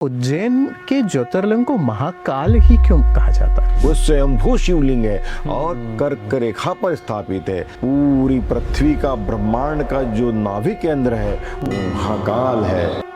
उज्जैन के ज्योतिर्लिंग को महाकाल ही क्यों कहा जाता है? वो स्वयंभू शिवलिंग है और कर्क रेखा पर स्थापित है। पूरी पृथ्वी का ब्रह्मांड का जो नाभि केंद्र है वो महाकाल है।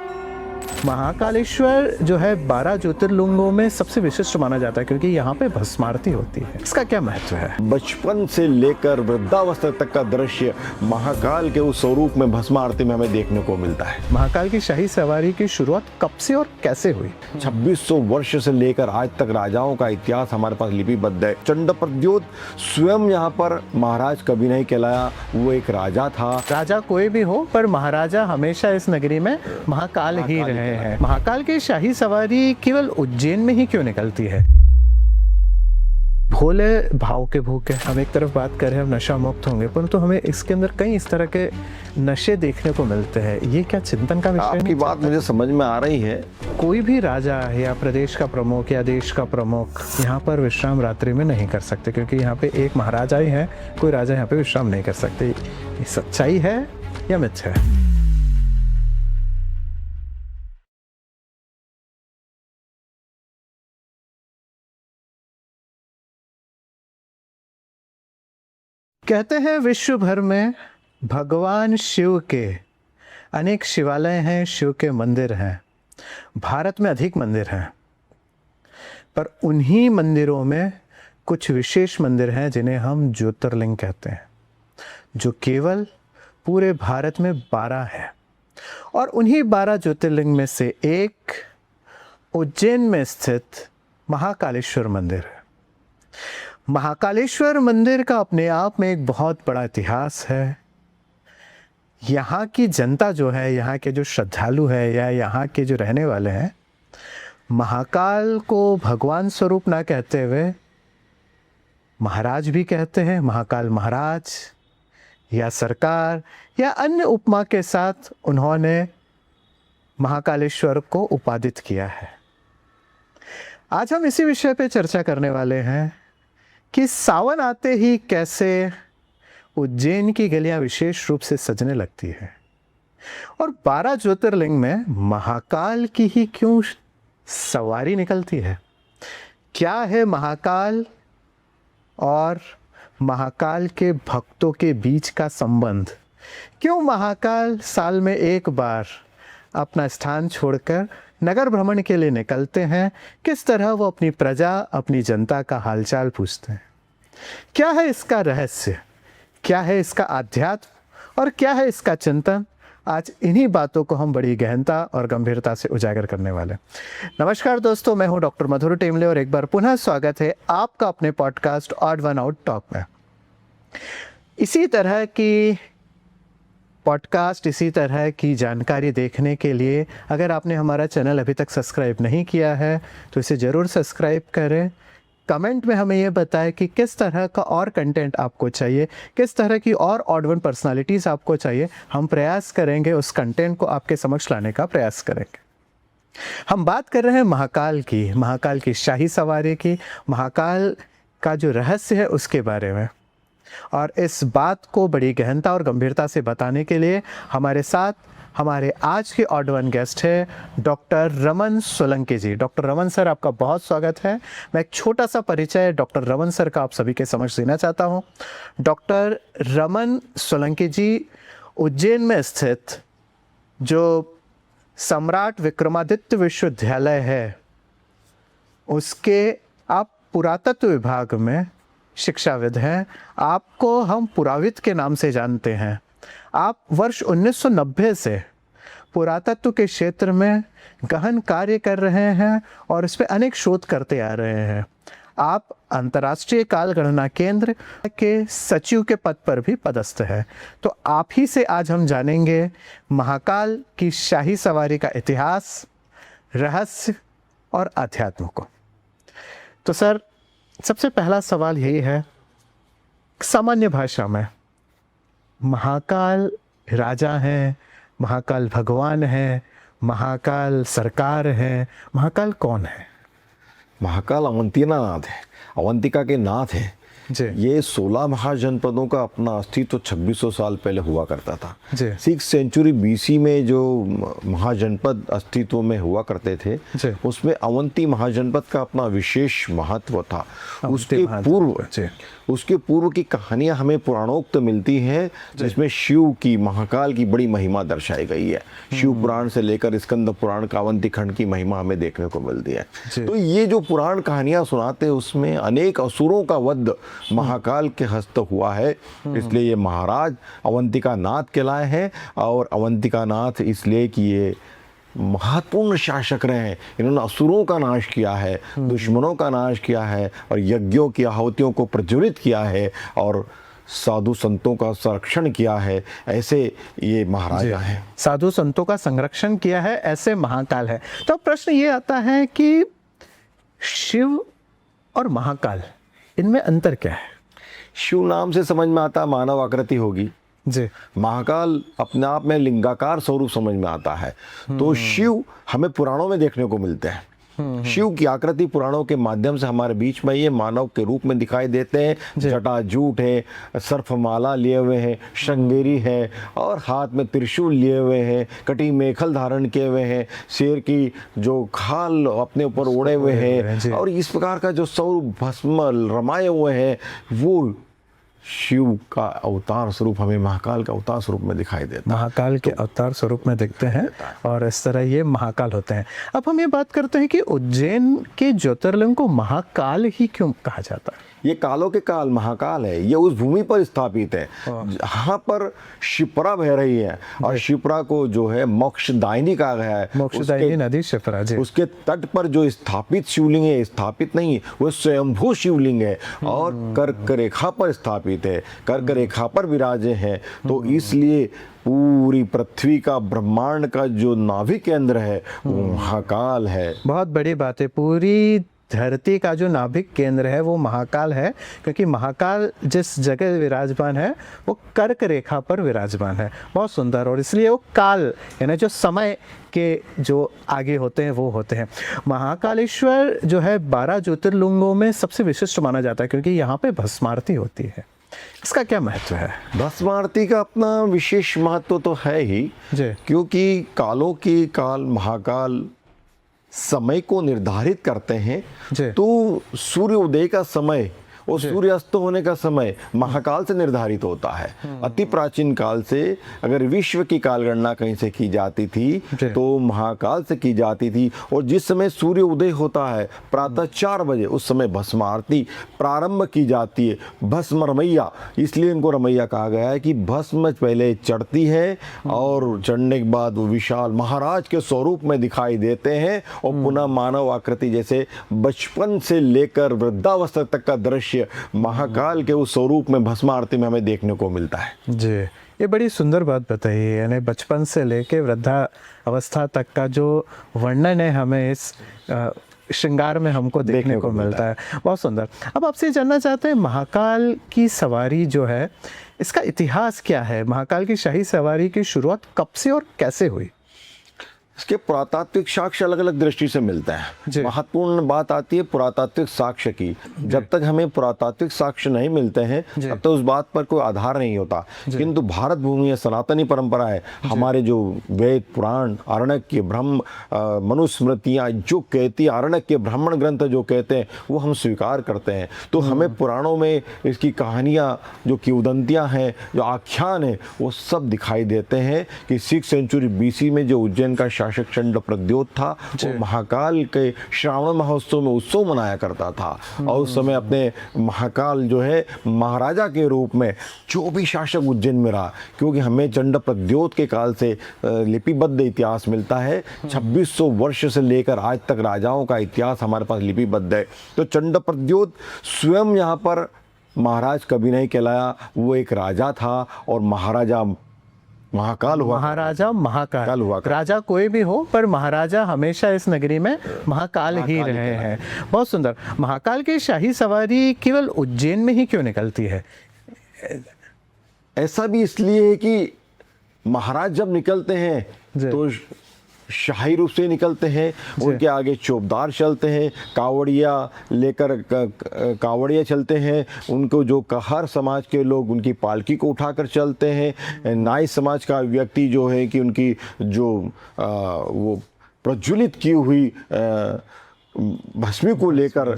महाकालेश्वर जो है 12 ज्योतिर्लिंगों में सबसे विशिष्ट माना जाता है क्योंकि यहाँ पे भस्मारती होती है। इसका क्या महत्व है? बचपन से लेकर वृद्धावस्था तक का दृश्य महाकाल के उस स्वरूप में भस्म आरती में हमें देखने को मिलता है। महाकाल की शाही सवारी की शुरुआत कब से और कैसे हुई? 2600 वर्ष से लेकर आज तक राजाओं का इतिहास हमारे पास लिपिबद्ध है। चंड प्रद्योत स्वयं यहाँ पर महाराज कभी नहीं कहलाया, वो एक राजा था। राजा कोई भी हो पर महाराजा हमेशा इस नगरी में महाकाल ही रहे हैं। महाकाल की शाही सवारी केवल उज्जैन में ही क्यों निकलती है? भोले भाव के भूखे, हम एक तरफ बात कर रहे हैं हम नशा मुक्त होंगे, परंतु हमें इसके अंदर कई इस तरह के नशे देखने को मिलते हैं। ये क्या चिंतन का विषय? आपकी बात मुझे समझ में आ रही है। कोई भी राजा या प्रदेश का प्रमुख या देश का प्रमुख यहाँ पर विश्राम रात्रि में नहीं कर सकते क्योंकि यहाँ पे एक महाराजा ही है, कोई राजा यहाँ पे विश्राम नहीं कर सकते। ये सच्चाई है या मिथ है? कहते हैं विश्व भर में भगवान शिव के अनेक शिवालय हैं, शिव के मंदिर हैं। भारत में अधिक मंदिर हैं, पर उन्हीं मंदिरों में कुछ विशेष मंदिर हैं जिन्हें हम ज्योतिर्लिंग कहते हैं, जो केवल पूरे भारत में 12 हैं। और उन्हीं 12 ज्योतिर्लिंग में से एक उज्जैन में स्थित महाकालेश्वर मंदिर है। महाकालेश्वर मंदिर का अपने आप में एक बहुत बड़ा इतिहास है। यहाँ की जनता जो है, यहाँ के जो श्रद्धालु है या यहाँ के जो रहने वाले हैं, महाकाल को भगवान स्वरूप ना कहते हुए महाराज भी कहते हैं। महाकाल महाराज या सरकार या अन्य उपमा के साथ उन्होंने महाकालेश्वर को उपादित किया है। आज हम इसी विषय पे चर्चा करने वाले हैं कि सावन आते ही कैसे उज्जैन की गलियां विशेष रूप से सजने लगती है और 12 ज्योतिर्लिंग में महाकाल की ही क्यों सवारी निकलती है। क्या है महाकाल और महाकाल के भक्तों के बीच का संबंध? क्यों महाकाल साल में एक बार अपना स्थान छोड़कर नगर भ्रमण के लिए निकलते हैं? किस तरह वो अपनी प्रजा, अपनी जनता का हालचाल पूछते हैं? क्या है इसका रहस्य, क्या है इसका आध्यात्म और क्या है इसका चिंतन? आज इन्हीं बातों को हम बड़ी गहनता और गंभीरता से उजागर करने वाले। नमस्कार दोस्तों, मैं हूं डॉक्टर मधुर टेमले और एक बार पुनः स्वागत है आपका अपने podcast odd one out talk में। इसी तरह की पॉडकास्ट, इसी तरह की जानकारी देखने के लिए अगर आपने हमारा चैनल अभी तक सब्सक्राइब नहीं किया है तो इसे ज़रूर सब्सक्राइब करें। कमेंट में हमें ये बताएं कि किस तरह का और कंटेंट आपको चाहिए, किस तरह की और ऑड वन पर्सनालिटीज़ आपको चाहिए। हम प्रयास करेंगे उस कंटेंट को आपके समक्ष लाने का प्रयास करेंगे। हम बात कर रहे हैं महाकाल की शाही सवारी की, महाकाल का जो रहस्य है उसके बारे में। और इस बात को बड़ी गहनता और गंभीरता से बताने के लिए हमारे साथ हमारे आज के ऑड वन गेस्ट है डॉक्टर रमन सोलंकी जी। डॉक्टर रमन सर, आपका बहुत स्वागत है। मैं एक छोटा सा परिचय डॉक्टर रमन सर का आप सभी के समक्ष देना चाहता हूँ। डॉक्टर रमन सोलंकी जी उज्जैन में स्थित जो सम्राट विक्रमादित्य विश्वविद्यालय है उसके आप पुरातत्व विभाग में शिक्षाविद हैं। आपको हम पुराविद के नाम से जानते हैं। आप वर्ष 1990 से पुरातत्व के क्षेत्र में गहन कार्य कर रहे हैं और इस पर अनेक शोध करते आ रहे हैं। आप अंतर्राष्ट्रीय काल गणना केंद्र के सचिव के पद पर भी पदस्थ हैं। तो आप ही से आज हम जानेंगे महाकाल की शाही सवारी का इतिहास, रहस्य और अध्यात्म को। तो सर, सबसे पहला सवाल यही है, सामान्य भाषा में महाकाल राजा हैं, महाकाल भगवान हैं, महाकाल सरकार है, महाकाल कौन है? महाकाल अवंतिका नाथ है, अवंतिका के नाथ हैं। जी। ये 16 महाजनपदों का अपना अस्तित्व 2600 साल पहले हुआ करता था। जी। 6th सेंचुरी BC में जो महाजनपद अस्तित्व में हुआ करते थे, जी। उसमें अवंती महाजनपद का अपना विशेष महत्व था। जी। उसके पूर्व की कहानियां हमें पुराणोक्त मिलती हैं, जिसमें शिव की, महाकाल की बड़ी महिमा दर्शाई गई है। शिव पुराण से लेकर स्कंद पुराण का अवंती खंड की महिमा हमें देखने को मिलती है। तो ये जो पुराण कहानियां सुनाते हैं, उसमें अनेक असुरों का वध महाकाल के हस्त हुआ है। इसलिए ये महाराज अवंतिका नाथ कहलाए हैं, और अवंतिका नाथ इसलिए कि ये महत्वपूर्ण शासक रहे हैं। इन्होंने असुरों का नाश किया है, दुश्मनों का नाश किया है, और यज्ञों की आहुतियों को प्रज्वलित किया है, और साधु संतों का संरक्षण किया है। ऐसे ये महाराजा हैं। साधु संतों का संरक्षण किया है, ऐसे महाकाल है। तो प्रश्न ये आता है कि शिव और महाकाल, इनमें अंतर क्या है? शिव नाम से समझ में आता मानव आकृति होगी जी। महाकाल अपने आप में लिंगाकार स्वरूप समझ में आता है। तो शिव हमें पुराणों में देखने को मिलते हैं। शिव की आकृति पुराणों के माध्यम से हमारे बीच में ये मानव के रूप में दिखाई देते हैं। जटाजूट है, सर्फमाला लिए हुए हैं, श्रृंगेरी है, और हाथ में त्रिशूल लिए हुए हैं, कटी मेखल धारण किए हुए हैं, शेर की जो खाल अपने ऊपर ओढ़े हुए हैं, और इस प्रकार का जो स्वरूप भस्म रमाए हुए हैं, वो शिव का अवतार स्वरूप हमें महाकाल का अवतार स्वरूप में दिखाई देता है। महाकाल के अवतार स्वरूप में दिखते हैं, और इस तरह ये महाकाल होते हैं। अब हम ये बात करते हैं कि उज्जैन के ज्योतिर्लिंग को महाकाल ही क्यों कहा जाता है? ये कालों के काल महाकाल है। ये उस भूमि पर स्थापित है जहाँ पर शिप्रा बह रही है, और शिप्रा को जो है मोक्षदायिनी कहा गया है। मोक्षदायिनी नदी शिप्रा जी। उसके तट पर जो स्थापित शिवलिंग है, स्थापित नहीं, वो स्वयंभू शिवलिंग है, और कर्क रेखा पर स्थापित है, कर्क रेखा पर विराजे हैं। तो इसलिए पूरी पृथ्वी का, ब्रह्मांड का जो नाभिक केंद्र है, वो महाकाल है। बहुत बड़ी बात है। पूरी धरती का जो नाभिक केंद्र है वो महाकाल है, क्योंकि महाकाल जिस जगह विराजमान है वो कर्क रेखा पर विराजमान है। बहुत सुंदर। और इसलिए वो काल, यानी जो समय के जो आगे होते हैं वो होते हैं। महाकालेश्वर जो है 12 ज्योतिर्लिंगों में सबसे विशिष्ट माना जाता है, क्योंकि यहाँ पे भस्मारती होती है। इसका क्या महत्व है? भस्मारती का अपना विशेष महत्व तो है ही, क्योंकि कालों की काल महाकाल समय को निर्धारित करते हैं। तो सूर्य उदय का समय और सूर्य अस्त होने का समय महाकाल से निर्धारित होता है। अति प्राचीन काल से अगर विश्व की कालगणना कहीं से की जाती थी तो महाकाल से की जाती थी। और जिस समय सूर्य उदय होता है प्रातः 4 बजे, उस समय भस्म आरती प्रारंभ की जाती है। भस्म रमैया, इसलिए इनको रमैया कहा गया है कि भस्म पहले चढ़ती है, और चढ़ने के बाद वो विशाल महाराज के स्वरूप में दिखाई देते हैं, और पुनः मानव आकृति, जैसे बचपन से लेकर वृद्धावस्था तक का दृश्य महाकाल के उस स्वरूप में भस्म आरती में हमें देखने को मिलता है। जी, ये बड़ी सुंदर बात बताई है। यानी बचपन से लेके वृद्धा अवस्था तक का जो वर्णन है हमें इस श्रृंगार में हमको देखने को मिलता है। बहुत सुंदर। अब आपसे जानना चाहते हैं, महाकाल की सवारी जो है, इसका इतिहास क्या है? महाकाल की शाही सवारी की शुरुआत कब से और कैसे हुई? इसके पुरातात्विक साक्ष्य अलग अलग दृष्टि से मिलते हैं। महत्वपूर्ण बात आती है पुरातात्विक साक्ष्य की। जब तक हमें पुरातात्विक साक्ष्य नहीं मिलते हैं तब तक उस बात पर कोई आधार नहीं होता। किंतु भारत भूमि है, सनातनी परंपरा है, हमारे जो वेद पुराण, आरण्यक, ब्रह्म, मनुस्मृतियाँ जो कहती, आरण्यक के ब्राह्मण ग्रंथ जो कहते हैं वो हम स्वीकार करते हैं। तो हमें पुराणों में इसकी कहानियाँ, जो किंवदंतियाँ हैं, जो आख्यान है, वो सब दिखाई देते हैं कि 6th सेंचुरी BC में जो उज्जैन का शासक चंड प्रद्योत था, वो महाकाल के श्रावण महोत्सव में उत्सव मनाया करता था। और उस समय अपने महाकाल जो है महाराजा के रूप में जो भी शासक उज्जैन में रहा, क्योंकि हमें चंड प्रद्योत के काल से लिपिबद्ध इतिहास मिलता है। 2600 वर्ष से लेकर आज तक राजाओं का इतिहास हमारे पास लिपिबद्ध है। तो चंड प्रद्योत स्वयं यहाँ पर महाराज कभी नहीं कहलाया, वो एक राजा था, और महाराजा महाकाल हुआ। महाराजा महाकाल हुआ। राजा कोई भी हो, पर महाराजा हमेशा इस नगरी में महाकाल ही रहे हैं। बहुत सुंदर। महाकाल की शाही सवारी केवल उज्जैन में ही क्यों निकलती है? ऐसा भी इसलिए है कि महाराज जब निकलते हैं तो शाही रूप से निकलते हैं, उनके आगे चौबदार चलते हैं, कावड़िया चलते हैं, उनको जो हर समाज के लोग उनकी पालकी को उठाकर चलते हैं। नाई समाज का व्यक्ति जो है कि उनकी जो वो प्रज्वलित की हुई भस्मी को लेकर,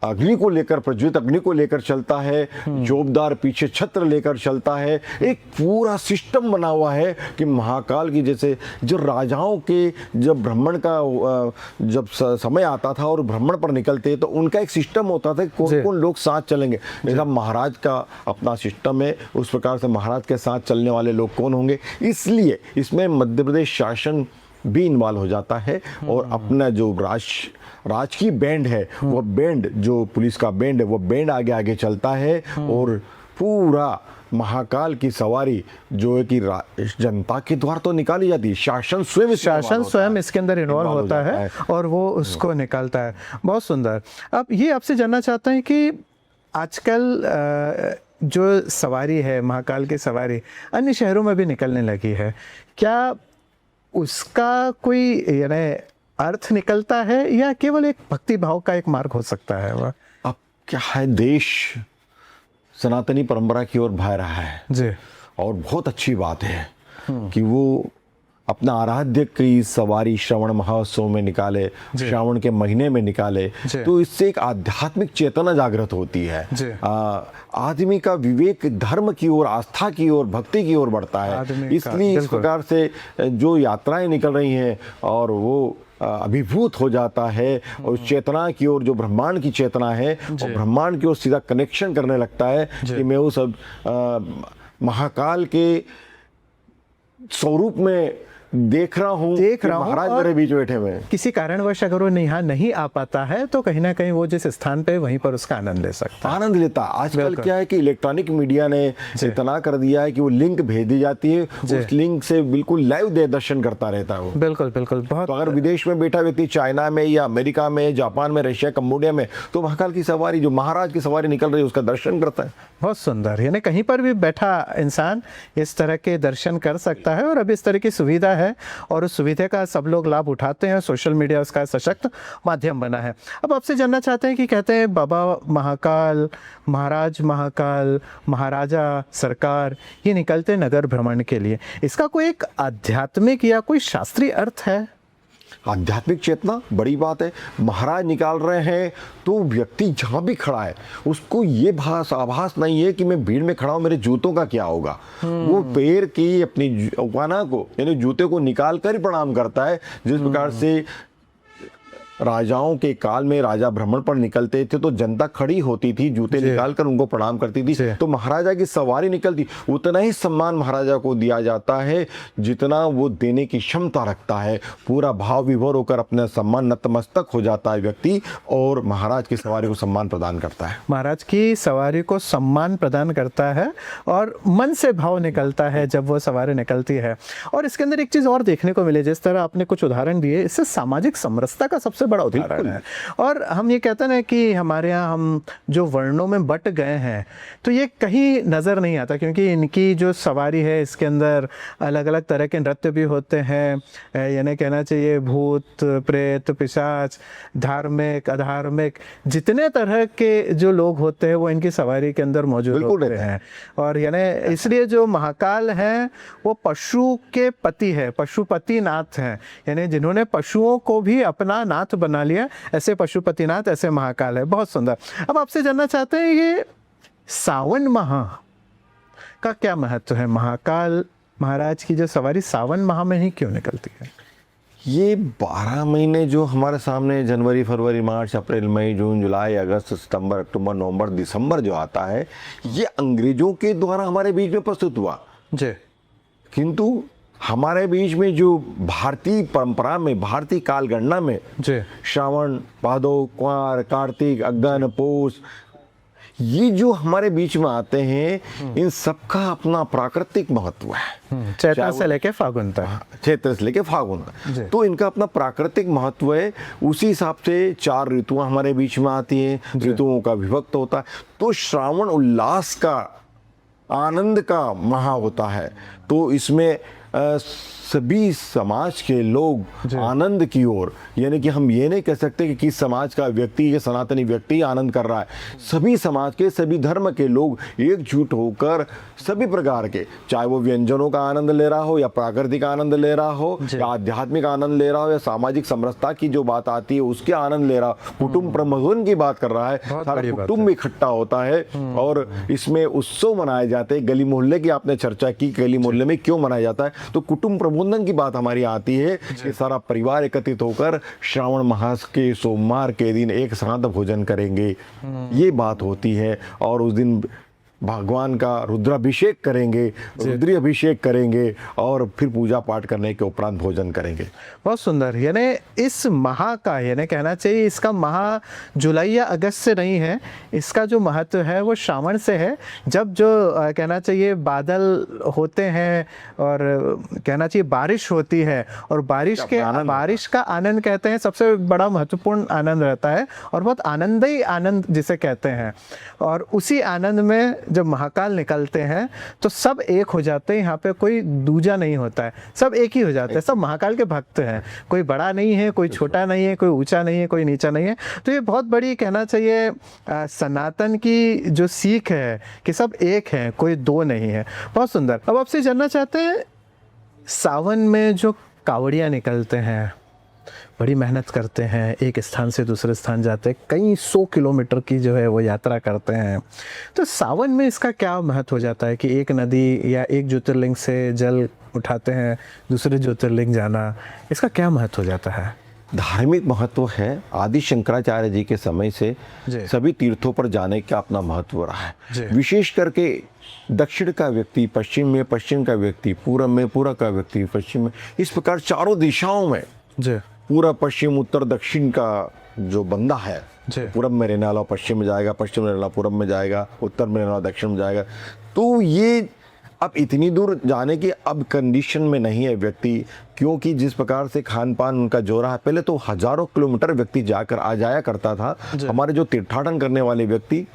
अग्नि को लेकर, प्रज्वलित अग्नि को लेकर चलता है। जोबदार पीछे छत्र लेकर चलता है। एक पूरा सिस्टम बना हुआ है कि महाकाल की, जैसे जो राजाओं के जब भ्रमण का जब समय आता था और भ्रमण पर निकलते तो उनका एक सिस्टम होता था, कौन कौन लोग साथ चलेंगे। जैसा महाराज का अपना सिस्टम है, उस प्रकार से महाराज के साथ चलने वाले लोग कौन होंगे। इसलिए इसमें मध्य प्रदेश शासन भी इन्वॉल्व हो जाता है और अपना जो राजकीय बैंड है, वो बैंड, जो पुलिस का बैंड है, वो बैंड आगे आगे चलता है और पूरा महाकाल की सवारी जो है कि जनता के द्वारा तो निकाली जाती है, शासन स्वयं इसके अंदर इन्वॉल्व होता है और वो उसको निकालता है। बहुत सुंदर। अब ये आपसे जानना चाहते हैं कि आजकल जो सवारी है, महाकाल की सवारी अन्य शहरों में भी निकलने लगी है, क्या उसका कोई यानी अर्थ निकलता है या केवल एक भक्ति भाव का एक मार्ग हो सकता है? वह अब क्या है, देश सनातनी परंपरा की ओर भाग रहा है जी, और बहुत अच्छी बात है कि वो अपना आराध्य की सवारी श्रावण महोत्सव में निकाले, श्रावण के महीने में निकाले, तो इससे एक आध्यात्मिक चेतना जागृत होती है। आदमी का विवेक धर्म की ओर, आस्था की ओर, भक्ति की ओर बढ़ता है। इसलिए इस प्रकार से जो यात्राएं निकल रही हैं और वो अभिभूत हो जाता है और चेतना की ओर, जो ब्रह्मांड की चेतना है, और ब्रह्मांड की ओर सीधा कनेक्शन करने लगता है कि मैं उस महाकाल के स्वरूप में देख रहा हूँ महाराज मेरे बीच बैठे हुए हैं। किसी कारणवश अगर वो यहाँ नहीं आ पाता है तो कहीं ना कहीं वो जिस स्थान पे वहीं पर उसका आनंद ले सकता है, आनंद लेता। आजकल क्या है कि इलेक्ट्रॉनिक मीडिया ने इतना कर दिया है कि वो लिंक भेज दी जाती है, उस लिंक से बिल्कुल लाइव दर्शन करता रहता है वो। बिल्कुल बिल्कुल। बहुत तो अगर विदेश में बैठा व्यक्ति चाइना में या अमेरिका में, जापान में, रशिया, कंबोडिया में, तो महाकाल की सवारी, जो महाराज की सवारी निकल रही है, उसका दर्शन करता है। बहुत सुंदर। यानी कहीं पर भी बैठा इंसान इस तरह के दर्शन कर सकता है और अब इस तरह की सुविधा है और उस सुविधा का सब लोग लाभ उठाते हैं। सोशल मीडिया उसका सशक्त माध्यम बना है। अब आपसे जानना चाहते हैं कि कहते हैं बाबा महाकाल, महाराज महाकाल, महाराजा सरकार, ये निकलते नगर भ्रमण के लिए, इसका कोई एक आध्यात्मिक या कोई शास्त्रीय अर्थ है? आध्यात्मिक चेतना बड़ी बात है। महाराज निकाल रहे हैं तो व्यक्ति जहाँ भी खड़ा है उसको ये आभास नहीं है कि मैं भीड़ में खड़ा हूँ, मेरे जूतों का क्या होगा। वो पैर की अपनी वाना को, यानी जूते को निकाल कर ही प्रणाम करता है। जिस प्रकार से राजाओं के काल में राजा भ्रमण पर निकलते थे तो जनता खड़ी होती थी, जूते निकालकर उनको प्रणाम करती थी। तो महाराजा की सवारी निकलती, उतना ही सम्मान महाराजा को दिया जाता है जितना वो देने की क्षमता रखता है। पूरा भाव विभोर होकर अपना सम्मान नतमस्तक हो जाता है व्यक्ति और महाराज की सवारी को सम्मान प्रदान करता है। महाराज की सवारी को सम्मान प्रदान करता है और मन से भाव निकलता है जब वो सवारी निकलती है। और इसके अंदर एक चीज़ और देखने को मिले, जिस तरह आपने कुछ उदाहरण दिए, इससे सामाजिक समरसता का सबसे बड़ा उदाहरण है। और हम ये कहते हैं कि हमारे यहाँ हम जो वर्णों में बट गए हैं तो ये कहीं नज़र नहीं आता, क्योंकि इनकी जो सवारी है इसके अंदर अलग अलग तरह के नृत्य भी होते हैं, यानी कहना चाहिए भूत प्रेत पिशाच, धार्मिक अधार्मिक, जितने तरह के जो लोग होते हैं वो इनकी सवारी के अंदर मौजूद होते हैं। और यानी इसलिए जो महाकाल हैं वो पशु के पति है, पशुपति नाथ हैं, यानी जिन्होंने पशुओं को भी अपना नाथ बना लिया, ऐसे पशुपतिनाथ, ऐसे महाकाल है। बहुत सुंदर। अब आपसे जानना चाहते हैं ये सावन माह का क्या महत्व है? महाकाल महाराज की जो सवारी सावन माह में ही क्यों निकलती है? ये 12 महीने जो हमारे सामने जनवरी, फरवरी, मार्च, अप्रैल, मई, जून, जुलाई, अगस्त, सितंबर, अक्टूबर, नवंबर, दिसंबर जो आता है, ये अंग्रेजों के द्वारा हमारे बीच में प्रस्तुत हुआ जी, किंतु हमारे बीच में जो भारतीय परंपरा में, भारतीय काल गणना में श्रावण, भादो, कुंवर, कार्तिक, अगन, पोष, ये जो हमारे बीच में आते हैं, इन सबका अपना प्राकृतिक महत्व है। चैत्र से लेके फागुन तक, चैत्र से लेके फागुन तक, तो इनका अपना प्राकृतिक महत्व है। उसी हिसाब से 4 ऋतुएं हमारे बीच में आती हैं, ऋतुओं का विभक्त होता है। तो श्रावण उल्लास का, आनंद का माह होता है। तो इसमें सभी समाज के लोग आनंद की ओर, यानी कि हम ये नहीं कह सकते कि किस समाज का व्यक्ति या सनातनी व्यक्ति आनंद कर रहा है, सभी समाज के सभी धर्म के लोग एकजुट होकर सभी प्रकार के, चाहे वो व्यंजनों का आनंद ले रहा हो या प्राकृतिक आनंद ले रहा हो या आध्यात्मिक आनंद ले रहा हो या सामाजिक समरसता की जो बात आती है उसके आनंद ले रहा हो, कुटुंब प्रबंधन की बात कर रहा है, सारा कुटुंब इकट्ठा होता है और इसमें उत्सव मनाए जाते हैं। गली मोहल्ले की आपने चर्चा की, गली मोहल्ले में क्यों मनाया जाता है, तो कुटुंब प्रबंधन की बात हमारी आती है कि सारा परिवार एकत्रित होकर श्रावण मास के सोमवार के दिन एक साथ भोजन करेंगे, ये बात होती है। और उस दिन भगवान का रुद्राभिषेक करेंगे, रुद्री अभिषेक करेंगे और फिर पूजा पाठ करने के उपरांत भोजन करेंगे। बहुत सुंदर। यानी इस माह का, यानी कहना चाहिए इसका माह जुलाई या अगस्त से नहीं है, इसका जो महत्व है वो श्रावण से है, जब जो कहना चाहिए बादल होते हैं और कहना चाहिए बारिश होती है और बारिश का आनंद कहते हैं सबसे बड़ा महत्वपूर्ण आनंद रहता है और बहुत आनंदी आनंद जिसे कहते हैं। और उसी आनंद में जब महाकाल निकलते हैं तो सब एक हो जाते हैं, यहाँ पे कोई दूजा नहीं होता है, सब एक ही हो जाते हैं, सब महाकाल के भक्त हैं, कोई बड़ा नहीं है, कोई छोटा नहीं है, कोई ऊंचा नहीं है, कोई नीचा नहीं है। तो ये बहुत बड़ी कहना चाहिए सनातन की जो सीख है कि सब एक है, कोई दो नहीं है। बहुत सुंदर। अब आपसे जानना चाहते हैं, सावन में जो कावड़ियाँ निकलते हैं, बड़ी मेहनत करते हैं, एक स्थान से दूसरे स्थान जाते हैं, कई 100 किलोमीटर की जो है वो यात्रा करते हैं, तो सावन में इसका क्या महत्व हो जाता है कि एक नदी या एक ज्योतिर्लिंग से जल उठाते हैं, दूसरे ज्योतिर्लिंग जाना, इसका क्या महत्व हो जाता है? धार्मिक महत्व है। आदि शंकराचार्य जी के समय से सभी तीर्थों पर जाने का अपना महत्व रहा है। विशेष करके दक्षिण का व्यक्ति पश्चिम में, पश्चिम का व्यक्ति पूर्व में, पूर्व का व्यक्ति पश्चिम में, इस प्रकार चारों दिशाओं में पूरा पश्चिम उत्तर दक्षिण का जो बंदा है, पूर्व में रहने वाला पश्चिम में जाएगा, पश्चिम में रहने वाला पूर्व में जाएगा, उत्तर में रहने वाला दक्षिण में जाएगा। तो ये अब इतनी दूर जाने की अब कंडीशन में नहीं है व्यक्ति, क्योंकि जिस प्रकार से खान पान उनका जो रहा है, पहले तो हजारों किलोमीटर व्यक्ति जाकर आ जाया करता था। हमारे जो तीर्थाटन करने वाले व्यक्ति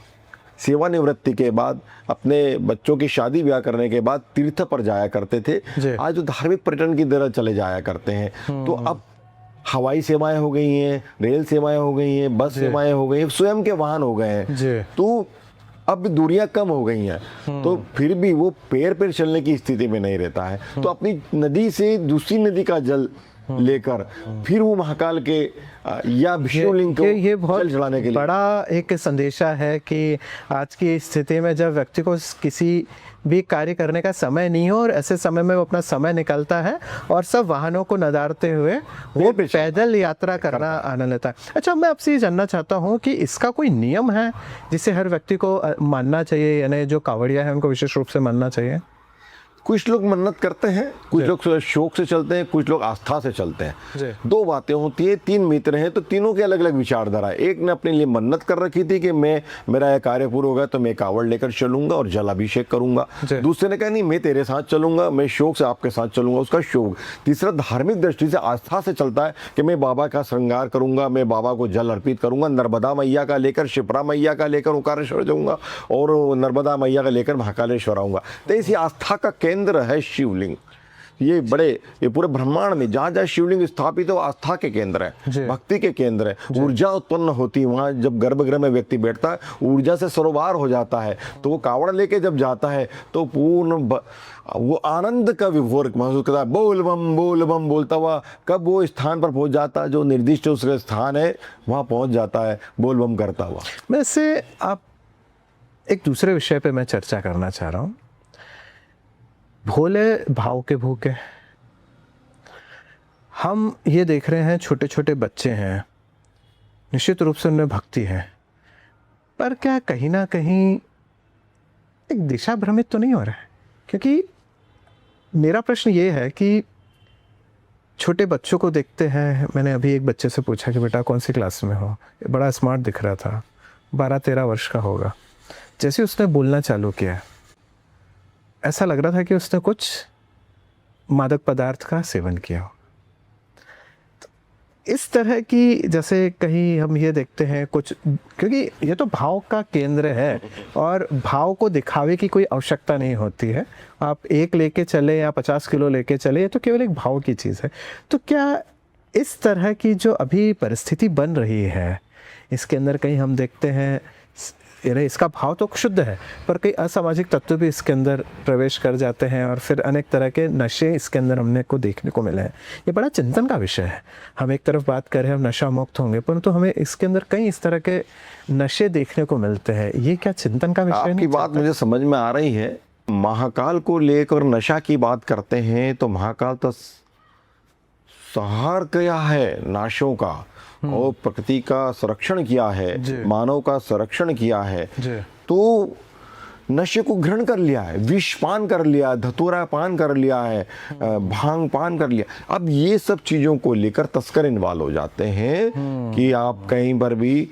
सेवानिवृत्ति के बाद अपने बच्चों की शादी ब्याह करने के बाद तीर्थ पर जाया करते थे, आज जो धार्मिक पर्यटन की तरह चले जाया करते हैं। तो अब हवाई सेवाएं हो गई हैं, रेल सेवाएं हो गई हैं, बस सेवाएं हो गई हैं, स्वयं के वाहन हो गए हैं, तो अब दूरियां कम हो गई हैं, तो फिर भी वो पैर चलने की स्थिति में नहीं रहता है। तो अपनी नदी से दूसरी नदी का जल लेकर फिर वो महाकाल के या विष्णुलिंग को ये बहुत जल चढ़ाने के लिए बड़ा एक संदेशा है कि आज की स्थिति में जब व्यक्ति को किसी भी कार्य करने का समय नहीं हो और ऐसे समय में वो अपना समय निकालता है और सब वाहनों को नदारते हुए वो पैदल यात्रा करना आनंद लेता है। अच्छा, मैं आपसे ये जानना चाहता हूँ कि इसका कोई नियम है जिसे हर व्यक्ति को मानना चाहिए, यानी जो कावड़िया है उनको विशेष रूप से मानना चाहिए? कुछ लोग मन्नत करते हैं, कुछ लोग शौक से चलते हैं, कुछ लोग आस्था से चलते हैं। दो बातें होती है, तीन मित्र हैं तो तीनों के अलग अलग विचारधारा है। एक ने अपने लिए मन्नत कर रखी थी कि मैं, मेरा यह कार्य पूरा होगा तो मैं कावड़ लेकर चलूंगा और जलाभिषेक करूंगा। दूसरे ने कहा नहीं, मैं तेरे साथ चलूंगा, मैं शौक से आपके साथ चलूंगा, उसका शौक। तीसरा धार्मिक दृष्टि से आस्था से चलता है कि मैं बाबा का श्रृंगार करूंगा, मैं बाबा को जल अर्पित करूंगा, नर्मदा मैया का लेकर, शिप्रा मैया का लेकर ओंकारेश्वर जाऊंगा और नर्मदा मैया का लेकर महाकालेश्वर आऊंगा। तो इसी आस्था का केंद्र है शिवलिंग। ये बड़े, ये पूरे ब्रह्मांड में जहाँ जहाँ शिवलिंग स्थापित हो आस्था के केंद्र है, भक्ति के केंद्र है, ऊर्जा उत्पन्न होती है। वहाँ जब गर्भगृह में व्यक्ति बैठता है ऊर्जा से सरोवार हो जाता है, तो वो कावड़ लेके जब जाता है तो पूर्ण वो आनंद का विभोर महसूस करता है। बोल बम बोलता हुआ कब वो स्थान पर पहुंच जाता है जो निर्दिष्ट उसका स्थान है, वहाँ पहुंच जाता है बोल बम करता हुआ। वैसे आप एक दूसरे विषय पे मैं चर्चा करना चाह रहा हूँ, भोले भाव के भूखे। हम ये देख रहे हैं छोटे छोटे बच्चे हैं, निश्चित रूप से उनमें भक्ति है, पर क्या कहीं ना कहीं एक दिशा भ्रमित तो नहीं हो रहा है? क्योंकि मेरा प्रश्न ये है कि छोटे बच्चों को देखते हैं, मैंने अभी एक बच्चे से पूछा कि बेटा कौन सी क्लास में हो, बड़ा स्मार्ट दिख रहा था, 12-13 वर्ष का होगा। जैसे उसने बोलना चालू किया, ऐसा लग रहा था कि उसने कुछ मादक पदार्थ का सेवन किया हो। तो इस तरह की, जैसे कहीं हम ये देखते हैं कुछ, क्योंकि ये तो भाव का केंद्र है और भाव को दिखावे की कोई आवश्यकता नहीं होती है। आप 1 लेके चले या 50 किलो लेके चले, ये तो केवल एक भाव की चीज़ है। तो क्या इस तरह की जो अभी परिस्थिति बन रही है, इसके अंदर कहीं हम देखते हैं इसका भाव तो शुद्ध है, पर कई असामाजिक तत्व भी इसके अंदर प्रवेश कर जाते हैं और फिर अनेक तरह के नशे इसके अंदर हमने को देखने को मिले हैं। ये बड़ा चिंतन का विषय है। हम एक तरफ बात करें हम नशा मुक्त होंगे, परंतु हमें इसके अंदर कई इस तरह के नशे देखने को मिलते हैं। ये क्या चिंतन का विषय नहीं? आपकी बात मुझे समझ में आ रही है। महाकाल को लेकर नशा की बात करते हैं तो महाकाल तो संहार किया है नाशों का और प्रकृति का संरक्षण किया है, मानव का संरक्षण किया है। तो नशे को ग्रहण कर लिया है, विष पान कर लिया, धतूरा पान कर लिया है, भांग पान कर लिया। अब ये सब चीजों को लेकर तस्कर इन्वॉल्व हो जाते हैं कि आप कहीं पर भी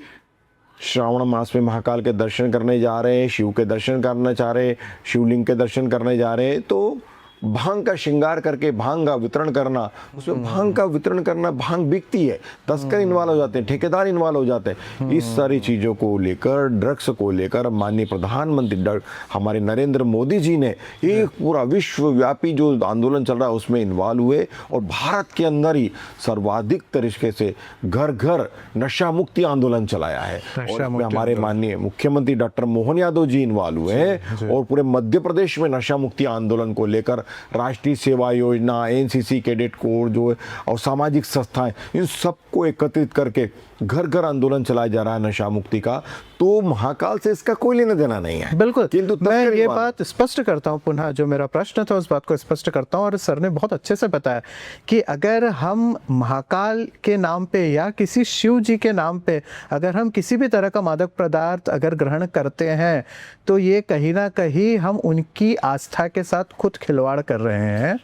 श्रावण मास में महाकाल के दर्शन करने जा रहे हैं, शिव के दर्शन करना चाह रहे हैं, शिवलिंग के दर्शन करने जा रहे हैं, तो भांग का श्रृंगार करके भांग का वितरण करना, उसमें भांग का वितरण करना, भांग बिकती है, तस्कर इन्वॉल्व हो जाते हैं, ठेकेदार इन्वॉल्व हो जाते हैं। इस सारी चीज़ों को लेकर, ड्रग्स को लेकर माननीय प्रधानमंत्री हमारे नरेंद्र मोदी जी ने एक पूरा विश्वव्यापी जो आंदोलन चल रहा है उसमें इन्वॉल्व हुए और भारत के अंदर ही सर्वाधिक तरीके से घर घर नशा मुक्ति आंदोलन चलाया है। और हमारे माननीय मुख्यमंत्री डॉक्टर मोहन यादव जी इन्वॉल्व हुए हैं और पूरे मध्य प्रदेश में नशा मुक्ति आंदोलन को लेकर राष्ट्रीय सेवा योजना, एनसीसी कैडेट कोर जो है और सामाजिक संस्थाएं, इन सबको एकत्रित करके घर घर आंदोलन चलाया जा रहा है नशा मुक्ति का। तो महाकाल से इसका कोई लेना देना नहीं है। बिल्कुल, किंतु मैं ये बात स्पष्ट करता हूँ, पुनः जो मेरा प्रश्न था उस बात को स्पष्ट करता हूँ। और सर ने बहुत अच्छे से बताया कि अगर हम महाकाल के नाम पे या किसी शिव जी के नाम पे अगर हम किसी भी तरह का मादक पदार्थ अगर ग्रहण करते हैं तो ये कहीं ना कहीं हम उनकी आस्था के साथ खुद खिलवाड़ कर रहे हैं,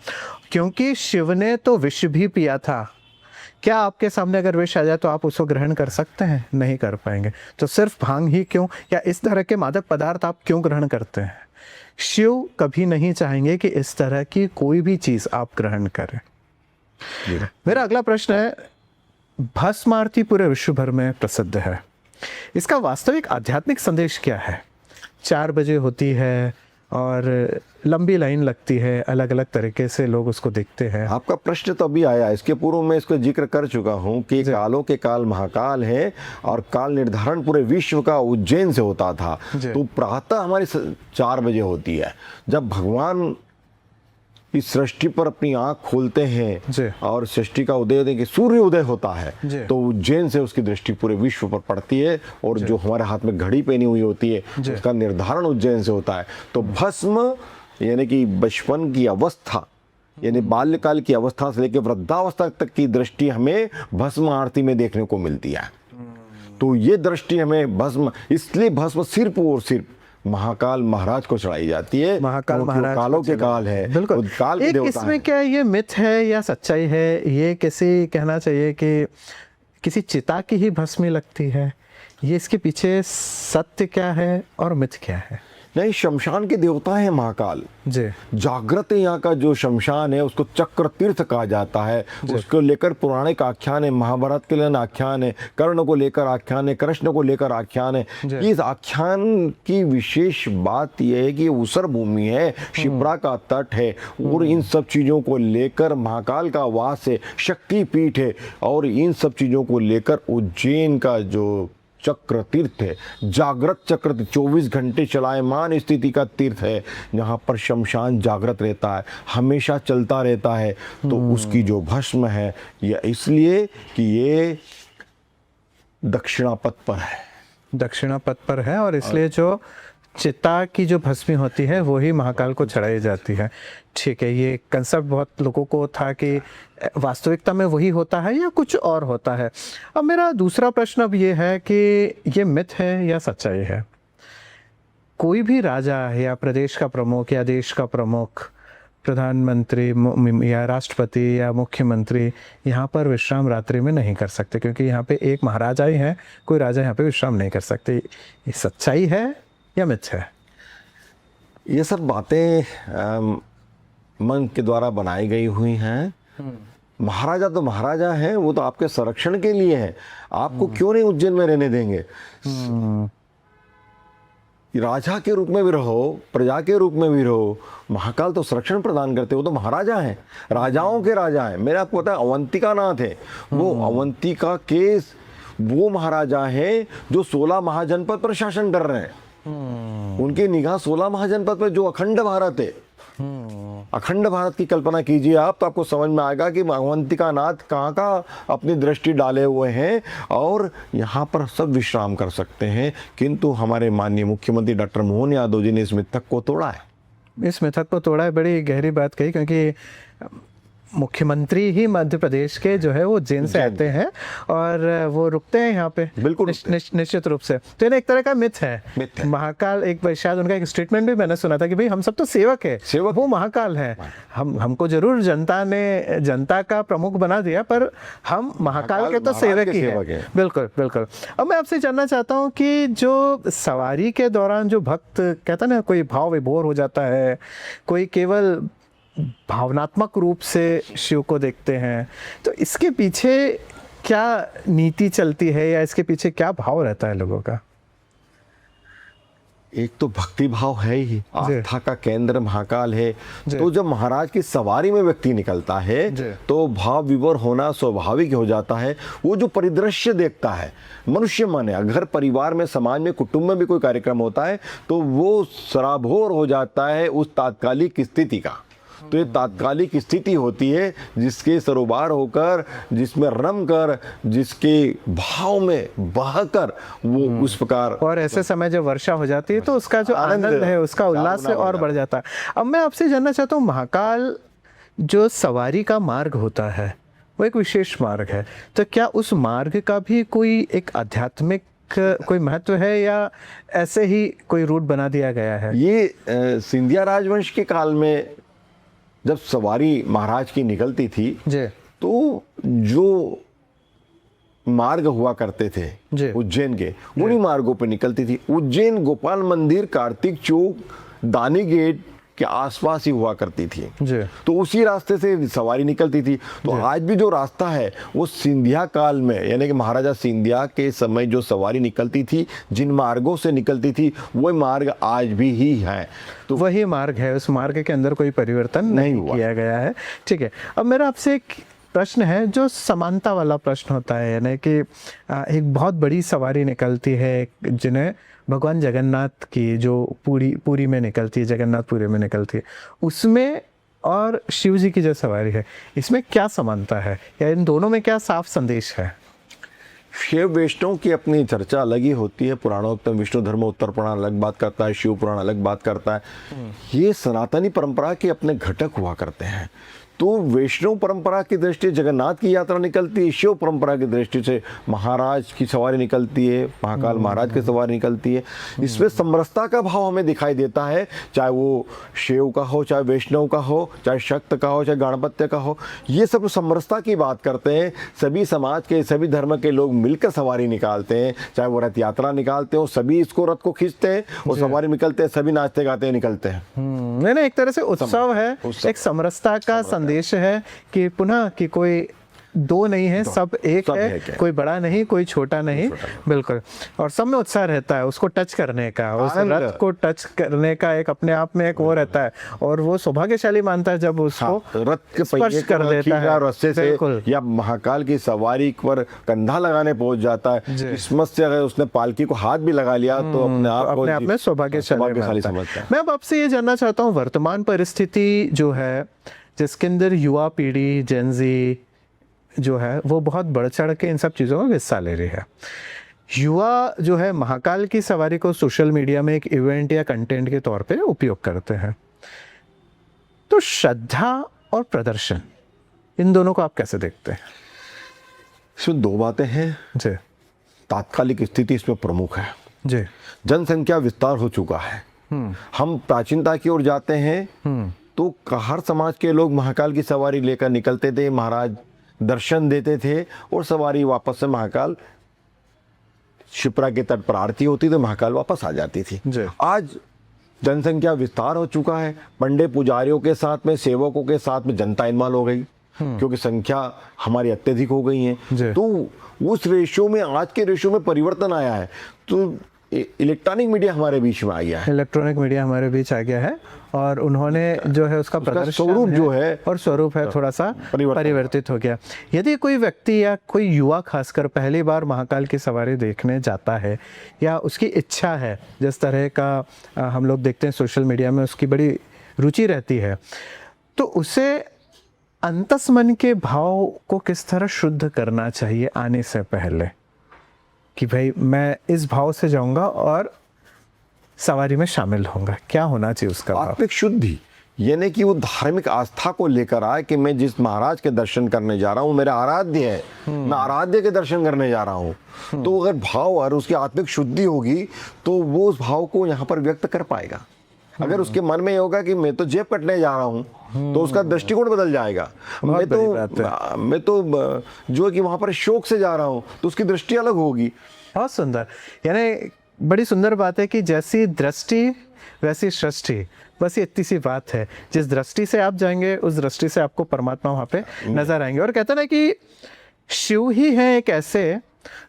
क्योंकि शिव ने तो विष भी पिया था। क्या आपके सामने अगर विष आ जाए तो आप उसको ग्रहण कर सकते हैं? नहीं कर पाएंगे। तो सिर्फ भांग ही क्यों या इस तरह के मादक पदार्थ आप क्यों ग्रहण करते हैं? शिव कभी नहीं चाहेंगे कि इस तरह की कोई भी चीज आप ग्रहण करें। मेरा अगला प्रश्न है, भस्म आरती पूरे विश्व भर में प्रसिद्ध है, इसका वास्तविक आध्यात्मिक संदेश क्या है? 4 बजे होती है और लंबी लाइन लगती है, अलग अलग तरीके से लोग उसको देखते हैं। आपका प्रश्न तो अभी आया, इसके पूर्व में इसको जिक्र कर चुका हूं कि कालों के काल महाकाल है और काल निर्धारण पूरे विश्व का उज्जैन से होता था। तो प्रातः हमारी 4 बजे होती है, जब भगवान इस सृष्टि पर अपनी आंख खोलते हैं और सृष्टि का उदय होते कि सूर्य उदय होता है, तो उज्जैन से उसकी दृष्टि पूरे विश्व पर पड़ती है। और जो हमारे हाथ में घड़ी पहनी हुई होती है उसका निर्धारण उज्जैन से होता है। तो भस्म यानी कि बचपन की अवस्था, यानी बाल्यकाल की अवस्था से लेकर वृद्धावस्था तक की दृष्टि हमें भस्म आरती में देखने को मिलती है। तो ये दृष्टि हमें भस्म, इसलिए भस्म सिर्फ और सिर्फ महाकाल महाराज को चढ़ाई जाती है। महाकाल महाराज कालों के काल है, बिल्कुल काल के देवता इसमें क्या ये मिथ है या सच्चाई है? ये कैसे कहना चाहिए कि किसी चिता की ही भस्मी लगती है? ये इसके पीछे सत्य क्या है और मिथ क्या है? नहीं, शमशान के देवता है महाकाल जी। जागृत यहाँ का जो शमशान है उसको चक्र तीर्थ कहा जाता है। उसको लेकर पौराणिक आख्यान है, महाभारत के लिए आख्यान है, कर्ण को लेकर आख्यान है, कृष्ण को लेकर आख्यान है। इस आख्यान की विशेष बात यह है कि ऊसर भूमि है, शिप्रा का तट है और इन सब चीजों को लेकर महाकाल का वास है, शक्ति पीठ है। और इन सब चीजों को लेकर उज्जैन का जो चक्र तीर्थ है, जागृत चक्र 24 घंटे चलायमान स्थिति का तीर्थ है, जहाँ पर शमशान जागृत रहता है, हमेशा चलता रहता है। तो उसकी जो भस्म है यह इसलिए कि ये दक्षिणापथ पर है, दक्षिणापथ पर है और इसलिए जो चिता की जो भस्मी होती है वो ही महाकाल को चढ़ाई जाती है। ठीक है, ये कंसेप्ट बहुत लोगों को था कि वास्तविकता में वही होता है या कुछ और होता है। अब मेरा दूसरा प्रश्न अब ये है कि ये मिथ है या सच्चाई है? कोई भी राजा या प्रदेश का प्रमुख या देश का प्रमुख, प्रधानमंत्री या राष्ट्रपति या मुख्यमंत्री यहाँ पर विश्राम रात्रि में नहीं कर सकते, क्योंकि यहाँ पे एक महाराजा ही है, कोई राजा यहाँ पे विश्राम नहीं कर सकते। ये सच्चाई है या मिथ है? ये सब बातें मन के द्वारा बनाई गई हुई हैं। महाराजा तो महाराजा हैं, वो तो आपके संरक्षण के लिए हैं, आपको क्यों नहीं उज्जैन में रहने देंगे? राजा के रूप में भी रहो, प्रजा के रूप में भी रहो, महाकाल तो संरक्षण प्रदान करते, वो तो महाराजा हैं, राजाओं के राजा हैं। मेरा आपको पता है अवंतिका नाथ है, वो अवंतिका के वो महाराजा हैं जो 16 महाजनपद पर शासन कर रहे हैं। उनकी निगाह 16 महाजनपद पर, जो अखंड भारत है। अखंड भारत की कल्पना कीजिए आप, तो आपको समझ में आएगा कि अवंतिका नाथ कहाँ का अपनी दृष्टि डाले हुए हैं और यहाँ पर सब विश्राम कर सकते हैं। किंतु हमारे माननीय मुख्यमंत्री डॉक्टर मोहन यादव जी ने इस मिथक को तोड़ा है। इस मिथक को तोड़ा है, बड़ी गहरी बात कही, क्योंकि मुख्यमंत्री ही मध्य प्रदेश के जो है वो उज्जैन से आते हैं और वो रुकते हैं यहाँ पे, बिल्कुल निश्चित रूप से। तो ये एक तरह का मिथ है। महाकाल एक शायद उनका एक स्टेटमेंट भी मैंने सुना था कि भाई हम सब तो सेवक है, वो महाकाल है, हमको जरूर जनता ने जनता का प्रमुख बना दिया, पर हम महाकाल के तो सेवक ही है। बिल्कुल बिल्कुल। अब मैं आपसे जानना चाहता हूँ कि जो सवारी के दौरान जो भक्त कहता ना, कोई भाव विभोर हो जाता है, कोई केवल भावनात्मक रूप से शिव को देखते हैं, तो इसके पीछे क्या नीति चलती है या इसके पीछे क्या भाव रहता है लोगों का? एक तो भक्ति भाव है ही, आस्था का केंद्र महाकाल है। तो जब महाराज की सवारी में व्यक्ति निकलता है तो भाव विभोर होना स्वाभाविक हो जाता है। वो जो परिदृश्य देखता है, मनुष्य माने अगर परिवार में, समाज में, कुटुंब में भी कोई कार्यक्रम होता है तो वो सराबोर हो जाता है उस तात्कालिक स्थिति का। तो ये तात्कालिक स्थिति होती है जिसके सरोबार होकर, जिसमें रम कर, जिसके भाव में बहकर वो उस प्रकार। और ऐसे समय जब वर्षा हो जाती है तो उसका जो आनंद है, उसका उल्लास है और बढ़ जाता है। अब मैं आपसे जानना चाहता हूँ, महाकाल जो सवारी का मार्ग होता है वो एक विशेष मार्ग है, तो क्या उस मार्ग का भी कोई एक आध्यात्मिक कोई महत्व है या ऐसे ही कोई रूट बना दिया गया है? ये सिंधिया राजवंश के काल में जब सवारी महाराज की निकलती थी तो जो मार्ग हुआ करते थे उज्जैन के, उन्हीं मार्गों पर निकलती थी। उज्जैन गोपाल मंदिर, कार्तिक चौक, दानी गेट के आसपास ही हुआ करती थी, तो उसी रास्ते से सवारी निकलती थी। तो आज भी जो रास्ता है वो सिंधिया काल में, यानी कि महाराजा सिंधिया के समय जो सवारी निकलती थी, जिन मार्गों से निकलती थी, वो मार्ग आज भी ही है। तो वही मार्ग है, उस मार्ग के अंदर कोई परिवर्तन नहीं किया गया है। ठीक है। अब मेरा आपसे एक प्रश्न है जो समानता वाला प्रश्न होता है, यानी कि एक बहुत बड़ी सवारी निकलती है जिन्हें भगवान जगन्नाथ की जो पूरी में निकलती है, जगन्नाथपुरी में निकलती है, उसमें और शिव जी की जो सवारी है, इसमें क्या समानता है या इन दोनों में क्या साफ संदेश है? शिव वैष्णव की अपनी चर्चा अलग ही होती है। पुराणोत्तम विष्णु धर्म उत्तर पुराण अलग बात करता है, शिव पुराण अलग बात करता है। ये सनातनी परंपरा के अपने घटक हुआ करते हैं। तो वैष्णव परंपरा की दृष्टि से जगन्नाथ की यात्रा निकलती है, शिव परंपरा की दृष्टि से महाराज की सवारी निकलती है, महाकाल महाराज की सवारी निकलती है। इसमें समरसता का भाव हमें दिखाई देता है, चाहे वो शिव का हो, चाहे वैष्णव का हो, चाहे शक्त का हो, चाहे गणपत्य का हो। ये सब समरसता की बात करते हैं। सभी समाज के, सभी धर्म के लोग मिलकर सवारी निकालते हैं, चाहे वो रथ यात्रा निकालते हो, सभी इसको रथ को खींचते हैं और सवारी निकलते हैं, सभी नाचते गाते निकलते हैं। नहीं, एक तरह से उत्सव है, एक समरसता का संदेश है कि पुनः कि कोई दो नहीं है, सब एक है, कोई बड़ा नहीं, कोई छोटा नहीं, बिल्कुल। और सब में उत्साह रहता है उसको टच करने का, उस रथ को टच करने का एक अपने आप में एक वो रहता है, और वो सौभाग्यशाली मानता है जब उसको रथ के स्पर्श कर लेता है रस्से से, या महाकाल की सवारी पर कंधा लगाने पहुंच जाता है। किस्मत से अगर उसने पालकी को हाथ भी लगा लिया तो अपने आप में सौभाग्यशाली समझता है। मैं अब आपसे ये जानना चाहता हूँ, वर्तमान परिस्थिति जो है जिसके अंदर युवा पीढ़ी जेनजी जो है वो बहुत बढ़ चढ़ के इन सब चीज़ों में हिस्सा ले रही है। युवा जो है महाकाल की सवारी को सोशल मीडिया में एक इवेंट या कंटेंट के तौर पे उपयोग करते हैं। तो श्रद्धा और प्रदर्शन, इन दोनों को आप कैसे देखते हैं? इसमें दो बातें हैं जी। तात्कालिक स्थिति इसमें प्रमुख है जी। जनसंख्या विस्तार हो चुका है, हम प्राचीनता की ओर जाते हैं, तो हर समाज के लोग महाकाल की सवारी लेकर निकलते थे, महाराज दर्शन देते थे और सवारी वापस से महाकाल, शिप्रा के तट पर आरती होती तो महाकाल वापस आ जाती थी। आज जनसंख्या विस्तार हो चुका है, पंडे पुजारियों के साथ में, सेवकों के साथ में जनता इन्वॉल्व हो गई। क्योंकि संख्या हमारी अत्यधिक हो गई जी। है। तो उस रेशियो में, आज के रेशियो में परिवर्तन आया है। तो इलेक्ट्रॉनिक मीडिया हमारे बीच में आ गया है, इलेक्ट्रॉनिक मीडिया हमारे बीच आ गया है और उन्होंने जो है उसका प्रदर्शन स्वरूप जो है और स्वरूप है थोड़ा सा परिवर्तित हो गया। यदि कोई व्यक्ति या कोई युवा खासकर पहली बार महाकाल की सवारी देखने जाता है या उसकी इच्छा है, जिस तरह का हम लोग देखते हैं सोशल मीडिया में उसकी बड़ी रुचि रहती है, तो उसे अंतस्मन के भाव को किस तरह शुद्ध करना चाहिए आने से पहले, कि भाई मैं इस भाव से जाऊंगा और सवारी में शामिल होऊंगा, क्या होना चाहिए उसका भाव? आत्मिक शुद्धि, यानी कि वो धार्मिक आस्था को लेकर आए कि मैं जिस महाराज के दर्शन करने जा रहा हूँ, मेरा आराध्य है, मैं आराध्य के दर्शन करने जा रहा हूँ। तो अगर भाव और उसकी आत्मिक शुद्धि होगी तो वो उस भाव को यहाँ पर व्यक्त कर पाएगा। अगर उसके मन में ये होगा कि मैं तो जेब कटने जा रहा हूँ, तो उसका दृष्टिकोण बदल जाएगा। मैं तो जो है कि वहाँ पर शौक से जा रहा हूँ, तो उसकी दृष्टि अलग होगी। बहुत सुंदर, यानी बड़ी सुंदर बात है कि जैसी दृष्टि वैसी सृष्टि, बस ये इतनी सी बात है। जिस दृष्टि से आप जाएंगे उस दृष्टि से आपको परमात्मा वहाँ पे नजर आएंगे। और कहते हैं ना कि शिव ही है एक ऐसे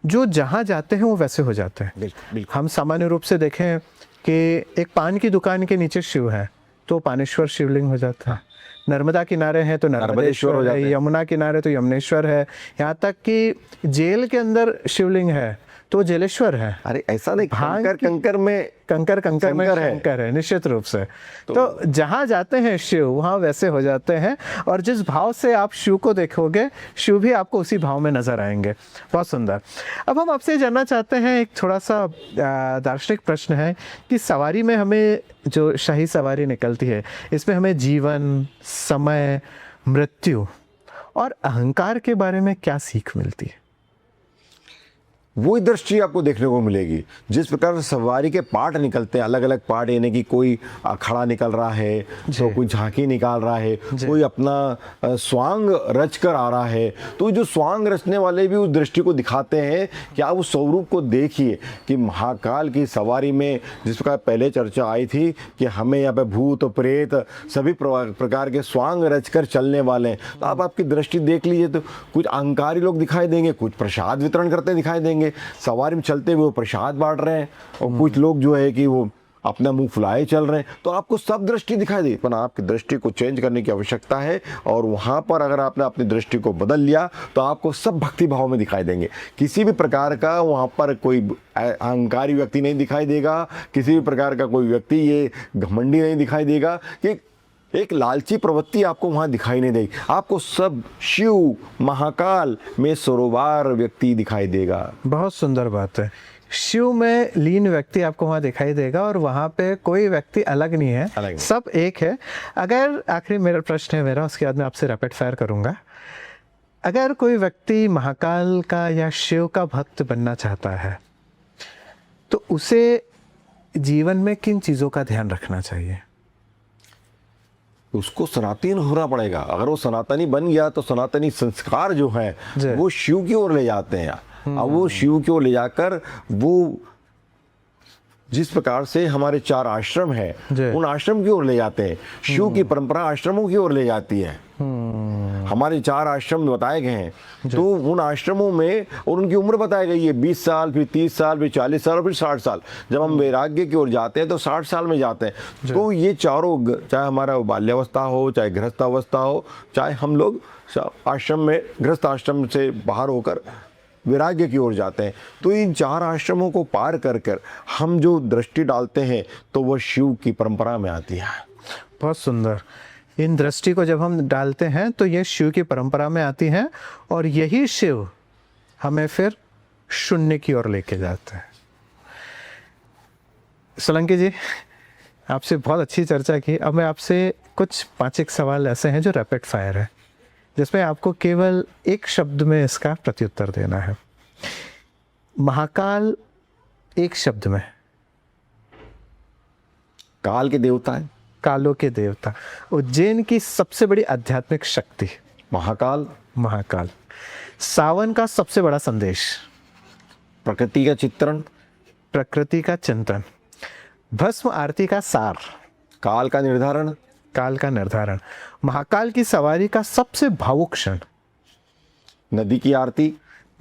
जो जहाँ जाते हैं वो वैसे हो जाते हैं। हम सामान्य रूप से देखें कि एक पान की दुकान के नीचे शिव है तो पानेश्वर शिवलिंग हो जाता है, नर्मदा किनारे हैं तो नर्मदेश्वर हो जाता है, यमुना किनारे तो यमुनेश्वर है, यहाँ तक कि जेल के अंदर शिवलिंग है तो जेलेश्वर है। अरे ऐसा नहीं, कंकर में शंकर है निश्चित रूप से। तो जहाँ जाते हैं शिव वहाँ वैसे हो जाते हैं, और जिस भाव से आप शिव को देखोगे शिव भी आपको उसी भाव में नजर आएंगे। बहुत सुंदर। अब हम आपसे जानना चाहते हैं, एक थोड़ा सा दार्शनिक प्रश्न है कि सवारी में हमें जो शाही सवारी निकलती है इसमें हमें जीवन, समय, मृत्यु और अहंकार के बारे में क्या सीख मिलती है? वही दृष्टि आपको देखने को मिलेगी। जिस प्रकार सवारी के पार्ट निकलते हैं, अलग अलग पार्ट, यानी कि कोई अखाड़ा निकल रहा है तो कोई झांकी निकाल रहा है, कोई अपना स्वांग रच कर आ रहा है, तो जो स्वांग रचने वाले भी उस दृष्टि को दिखाते हैं कि आप उस स्वरूप को देखिए कि महाकाल की सवारी में जिस प्रकार पहले चर्चा आई थी कि हमें यहाँ पे भूत प्रेत सभी प्रकार के स्वांग रच कर चलने वाले हैं। तो आप आपकी दृष्टि देख लीजिए, तो कुछ अहंकारी लोग दिखाई देंगे, कुछ प्रसाद वितरण करते दिखाई देंगे, सवारी में चलते हुए वो प्रसाद बांट रहे हैं, और कुछ लोग जो है कि वो अपना मुंह फुलाए चल रहे हैं। तो आपको सब दृष्टि दिखाई दे, पर आपकी दृष्टि को चेंज करने की आवश्यकता है। और वहां पर अगर आपने अपनी दृष्टि को बदल लिया तो आपको सब भक्ति भाव में दिखाई देंगे। किसी भी प्रकार का वहां पर कोई अहंकारी व्यक्ति नहीं दिखाई देगा, किसी भी प्रकार का कोई व्यक्ति ये घमंडी नहीं दिखाई देगा, कि एक लालची प्रवृत्ति आपको वहां दिखाई नहीं देगी। आपको सब शिव महाकाल में सरोवर व्यक्ति दिखाई देगा। बहुत सुंदर बात है। शिव में लीन व्यक्ति आपको वहां दिखाई देगा और वहां पे कोई व्यक्ति अलग नहीं है, सब एक है। अगर आखिरी मेरा प्रश्न है मेरा, उसके बाद मैं आपसे रैपिड फायर करूंगा। अगर कोई व्यक्ति महाकाल का या शिव का भक्त बनना चाहता है तो उसे जीवन में किन चीजों का ध्यान रखना चाहिए? उसको सनातनी होना पड़ेगा। अगर वो सनातनी बन गया तो सनातनी संस्कार जो है वो शिव की ओर ले जाते हैं। अब वो शिव की ओर ले जाकर वो जिस प्रकार से हमारे 4 आश्रम है उन आश्रम की ओर ले जाते हैं। शिव की परंपरा आश्रमों की ओर ले जाती है। हमारे 4 आश्रम बताए गए हैं, तो उन आश्रमों में और उनकी उम्र बताई गई है, 20 साल, फिर 30 साल, फिर 40 साल और फिर 60 साल। जब हम वैराग्य की ओर जाते हैं तो 60 साल में जाते हैं। तो ये चारों, चाहे हमारा बाल्यावस्था हो, चाहे गृहस्थावस्था हो, चाहे हम लोग आश्रम में गृहस्थ आश्रम से बाहर होकर वैराग्य की ओर जाते हैं, तो इन 4 आश्रमों को पार कर कर हम जो दृष्टि डालते हैं तो वह शिव की परंपरा में आती है। बहुत सुंदर। इन दृष्टि को जब हम डालते हैं तो ये शिव की परंपरा में आती हैं, और यही शिव हमें फिर शून्य की ओर लेके जाते हैं। सोलंकी जी, आपसे बहुत अच्छी चर्चा की। अब मैं आपसे कुछ 5 सवाल ऐसे हैं जो रैपिड फायर है, जिसमें आपको केवल एक शब्द में इसका प्रत्युत्तर देना है। महाकाल एक शब्द में। काल के देवता है, कालों के देवता। उज्जैन की सबसे बड़ी आध्यात्मिक शक्ति। महाकाल। महाकाल। सावन का सबसे बड़ा संदेश। प्रकृति का चित्रण, प्रकृति का चिंतन। भस्म आरती का सार। काल का निर्धारण, काल का निर्धारण। महाकाल की सवारी का सबसे भावुक क्षण, नदी की आरती।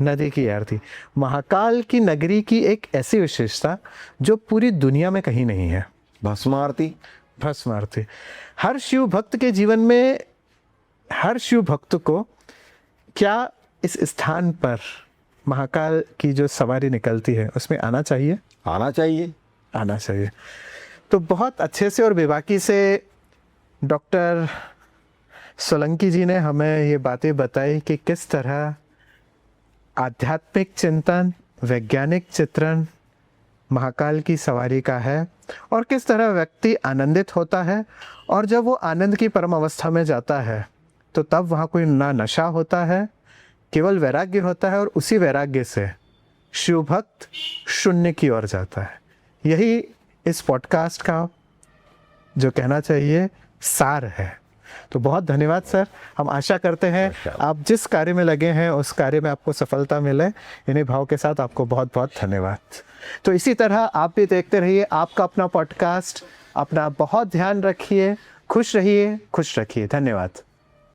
नदी की आरती। महाकाल की नगरी की एक ऐसी विशेषता जो पूरी दुनिया में कहीं नहीं है, भस्म आरती। भस्म आरती। हर शिव भक्त के जीवन में, हर शिव भक्त को क्या इस स्थान पर महाकाल की जो सवारी निकलती है उसमें आना चाहिए? आना चाहिए, आना चाहिए। तो बहुत अच्छे से और बेबाकी से डॉक्टर सोलंकी जी ने हमें ये बातें बताई कि किस तरह आध्यात्मिक चिंतन, वैज्ञानिक चित्रण महाकाल की सवारी का है और किस तरह व्यक्ति आनंदित होता है, और जब वो आनंद की परम अवस्था में जाता है तो तब वहाँ कोई ना नशा होता है, केवल वैराग्य होता है, और उसी वैराग्य से शिव भक्त शून्य की ओर जाता है। यही इस पॉडकास्ट का जो कहना चाहिए सार है। तो बहुत धन्यवाद सर। हम आशा करते हैं आप जिस कार्य में लगे हैं उस कार्य में आपको सफलता मिले। इन्हीं भाव के साथ आपको बहुत बहुत धन्यवाद। तो इसी तरह आप भी देखते रहिए आपका अपना पॉडकास्ट। अपना बहुत ध्यान रखिए, खुश रहिए, खुश रखिए। धन्यवाद।